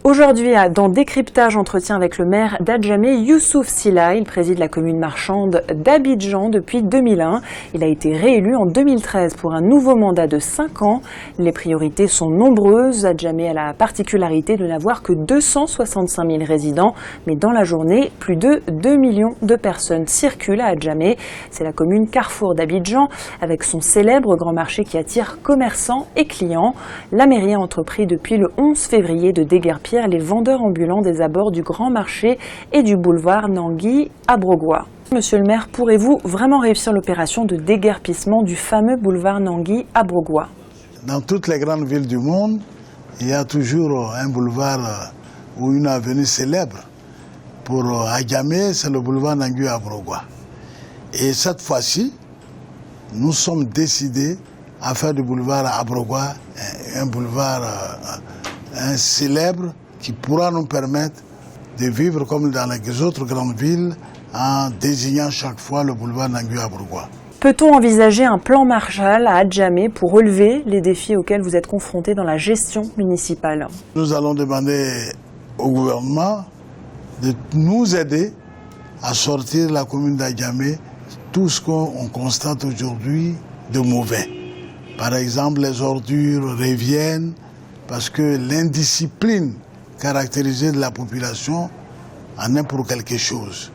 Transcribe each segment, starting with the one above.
Aujourd'hui, dans Décryptage, entretien avec le maire d'Adjamé, Youssouf Silla. Il préside la commune marchande d'Abidjan depuis 2001. Il a été réélu en 2013 pour un nouveau mandat de 5 ans. Les priorités sont nombreuses. Adjamé a la particularité de n'avoir que 265 000 résidents. Mais dans la journée, plus de 2 millions de personnes circulent à Adjamé. C'est la commune carrefour d'Abidjan, avec son célèbre grand marché qui attire commerçants et clients. La mairie a entrepris depuis le 11 février de déguerpir les vendeurs ambulants des abords du Grand Marché et du boulevard Nangui à Brogua. Monsieur le maire, pourrez-vous vraiment réussir l'opération de déguerpissement du fameux boulevard Nangui à Brogua? Dans toutes les grandes villes du monde, il y a toujours un boulevard ou une avenue célèbre. Pour Adjamé, c'est le boulevard Nangui à Brogua. Et cette fois-ci, nous sommes décidés à faire du boulevard à Brogua un boulevard célèbre qui pourra nous permettre de vivre comme dans les autres grandes villes en désignant chaque fois le boulevard Nangui à Brogua. Peut-on envisager un plan Marshall à Adjamé pour relever les défis auxquels vous êtes confrontés dans la gestion municipale? Nous allons demander au gouvernement de nous aider à sortir la commune d'Adjamé tout ce qu'on constate aujourd'hui de mauvais. Par exemple, les ordures reviennent parce que l'indiscipline caractérisée de la population en est pour quelque chose.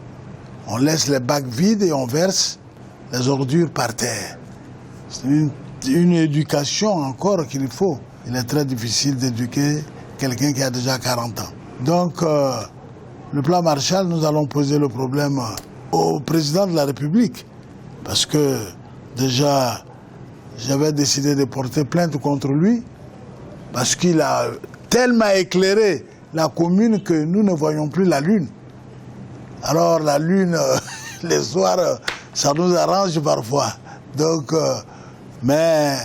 On laisse les bacs vides et on verse les ordures par terre. C'est une éducation encore qu'il faut. Il est très difficile d'éduquer quelqu'un qui a déjà 40 ans. Donc, le plan Marshall, nous allons poser le problème au président de la République. Parce que déjà, j'avais décidé de porter plainte contre lui. Parce qu'il a tellement éclairé la commune que nous ne voyons plus la lune. Alors la lune, les soirs, ça nous arrange parfois. Donc, mais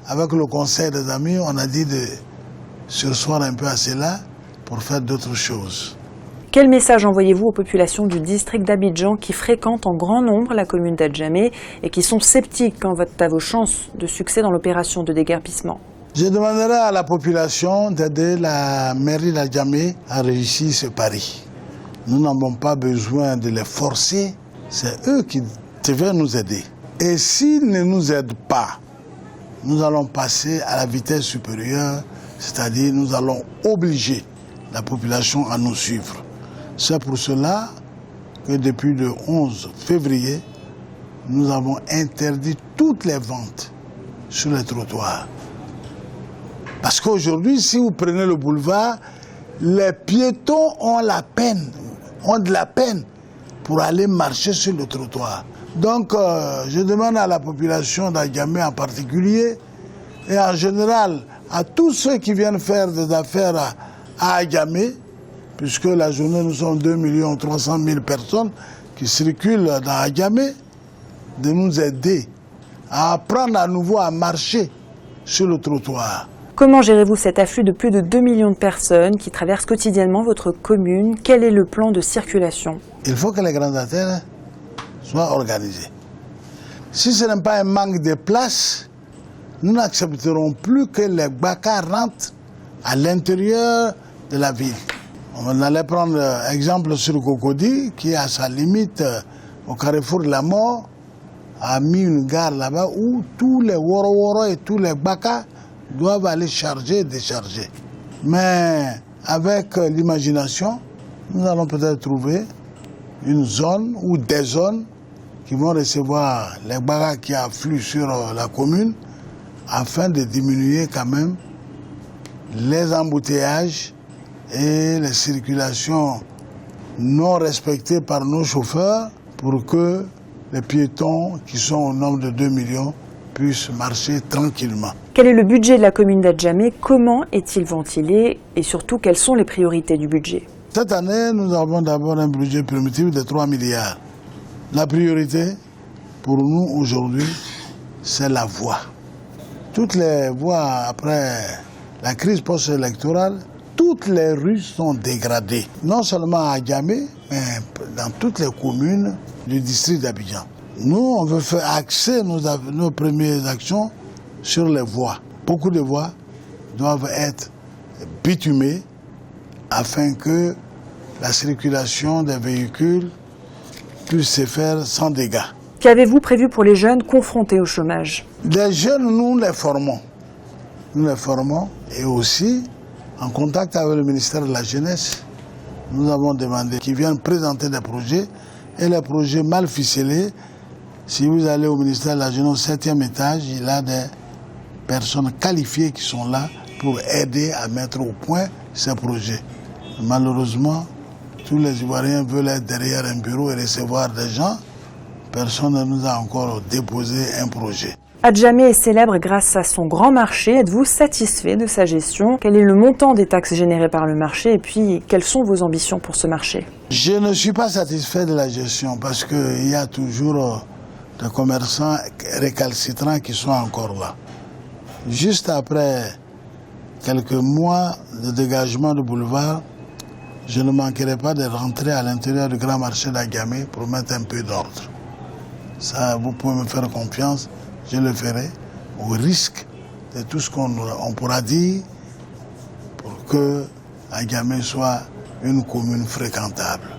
avec le conseil des amis, on a dit de surseoir un peu à cela pour faire d'autres choses. Quel message envoyez-vous aux populations du district d'Abidjan qui fréquentent en grand nombre la commune d'Adjamé et qui sont sceptiques quant à vos chances de succès dans l'opération de déguerpissement? Je demanderai à la population d'aider la mairie d'Adjamé à réussir ce pari. Nous n'avons pas besoin de les forcer, c'est eux qui devaient nous aider. Et s'ils ne nous aident pas, nous allons passer à la vitesse supérieure, c'est-à-dire nous allons obliger la population à nous suivre. C'est pour cela que depuis le 11 février, nous avons interdit toutes les ventes sur les trottoirs. Parce qu'aujourd'hui, si vous prenez le boulevard, les piétons ont de la peine pour aller marcher sur le trottoir. Donc, je demande à la population d'Adjamé en particulier, et en général à tous ceux qui viennent faire des affaires à Adjamé, puisque la journée, nous sommes 2 300 000 personnes qui circulent dans Adjamé, de nous aider à apprendre à nouveau à marcher sur le trottoir. Comment gérez-vous cet afflux de plus de 2 millions de personnes qui traversent quotidiennement votre commune? Quel est le plan de circulation? Il faut que les grandes artères soient organisées. Si ce n'est pas un manque de place, nous n'accepterons plus que les bakas rentrent à l'intérieur de la ville. On allait prendre exemple sur Cocody, qui à sa limite au carrefour de la mort, a mis une gare là-bas où tous les woro-woro et tous les bakas doivent aller charger et décharger. Mais avec l'imagination, nous allons peut-être trouver une zone ou des zones qui vont recevoir les bagas qui affluent sur la commune afin de diminuer quand même les embouteillages et les circulations non respectées par nos chauffeurs pour que les piétons qui sont au nombre de 2 millions puissent marcher tranquillement. Quel est le budget de la commune d'Adjamé? Comment est-il ventilé? Et surtout, quelles sont les priorités du budget? Cette année, nous avons d'abord un budget primitif de 3 milliards. La priorité pour nous aujourd'hui, c'est la voie. Toutes les voies après la crise post-électorale, toutes les rues sont dégradées. Non seulement à Adjamé, mais dans toutes les communes du district d'Abidjan. Nous, on veut faire axer nos premières actions sur les voies. Beaucoup de voies doivent être bitumées afin que la circulation des véhicules puisse se faire sans dégâts. Qu'avez-vous prévu pour les jeunes confrontés au chômage? Les jeunes, nous les formons. Nous les formons et aussi, en contact avec le ministère de la Jeunesse, nous avons demandé qu'ils viennent présenter des projets et les projets mal ficelés. Si vous allez au ministère de la Jeunesse au 7e étage, il y a des personnes qualifiées qui sont là pour aider à mettre au point ces projets. Malheureusement, tous les Ivoiriens veulent être derrière un bureau et recevoir des gens. Personne ne nous a encore déposé un projet. Adjamé est célèbre grâce à son grand marché. Êtes-vous satisfait de sa gestion? Quel est le montant des taxes générées par le marché? Et puis, quelles sont vos ambitions pour ce marché? Je ne suis pas satisfait de la gestion parce qu'il y a toujours des commerçants récalcitrants qui sont encore là. Juste après quelques mois de dégagement de boulevard, je ne manquerai pas de rentrer à l'intérieur du grand marché d'Adjamé pour mettre un peu d'ordre. Ça, vous pouvez me faire confiance, je le ferai au risque de tout ce qu'on pourra dire pour que Adjamé soit une commune fréquentable.